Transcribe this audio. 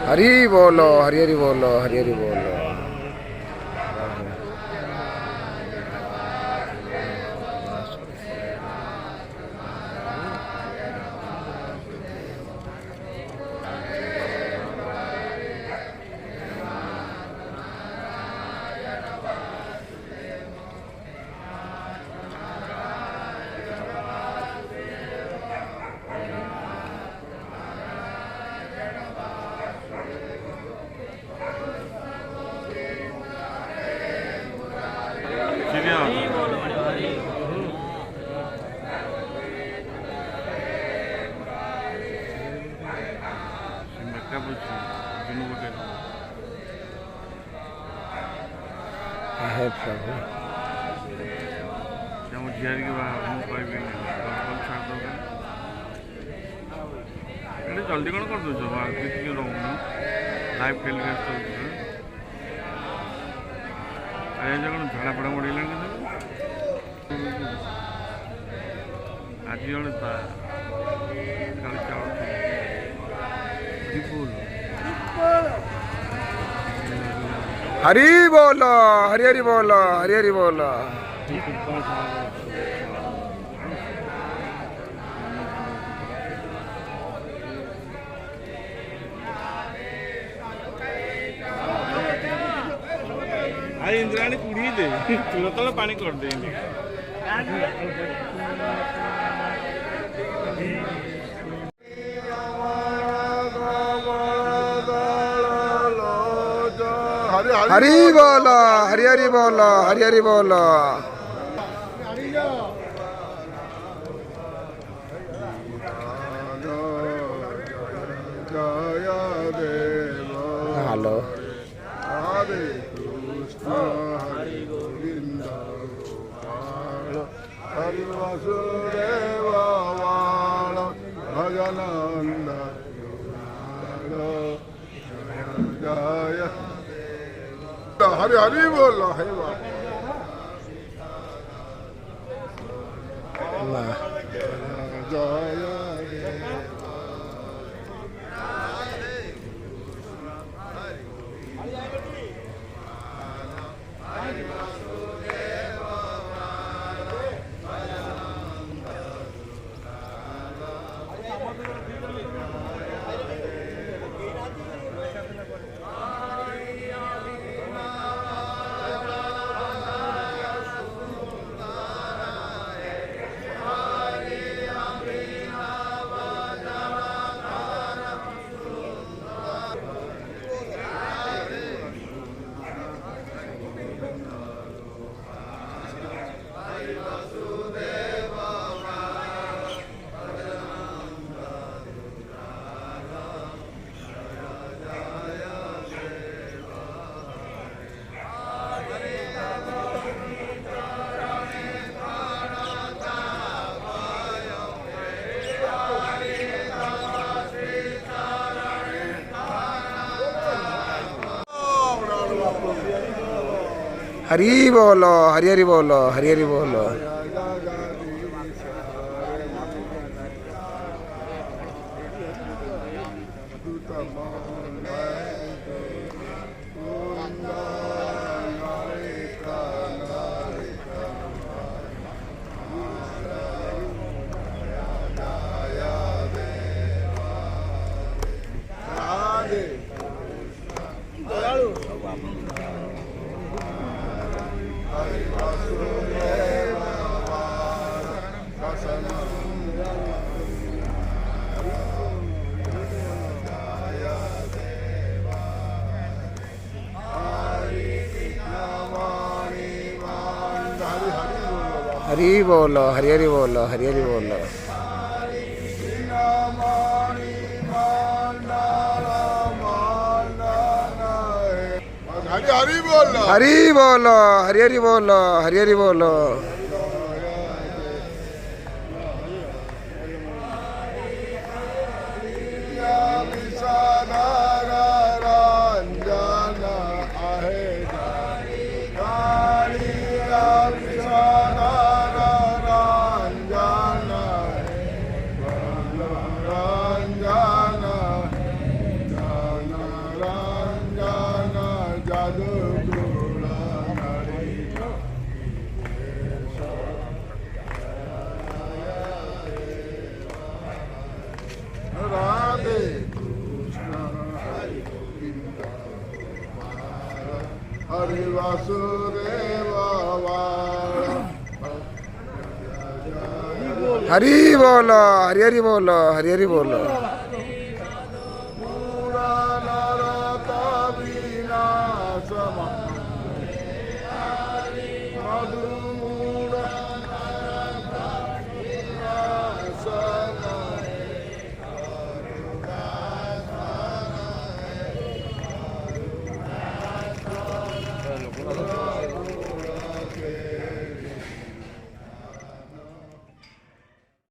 हरी बोलो, हरी हरी बोलो, हरी हरी बोलो। है प्रभु झियारी के जल्दी कौन कर दो लाइव टेलीकास्ट आज कौन झाड़ा पड़ा मड़ी आज जड़े चाउल हरी बोलो, हरी हरी बोलो, हरी हरी बोलो। आज इंद्राणी कुड़ी दे तुरंत पानी कर दे हरी बोलो, हरी हरी बोलो, हरी हरी बोलो। हेलो हरे कृष्ण हरे गोविंद हरि वासुदेव भजनंद जय हरि हरि बोल हरि जय हरी बोलो, हरी हरी बोलो, हरी हरी बोलो। हरी बोलो, हरी हरी बोलो, हरी हरी बोलो। हरि हरि बोल हरी बोलो, हरी हरी बोलो, हरी हरी बोलो। वासुदेव हरी बोलो हरी हरी बोलो हरी हरी बोलो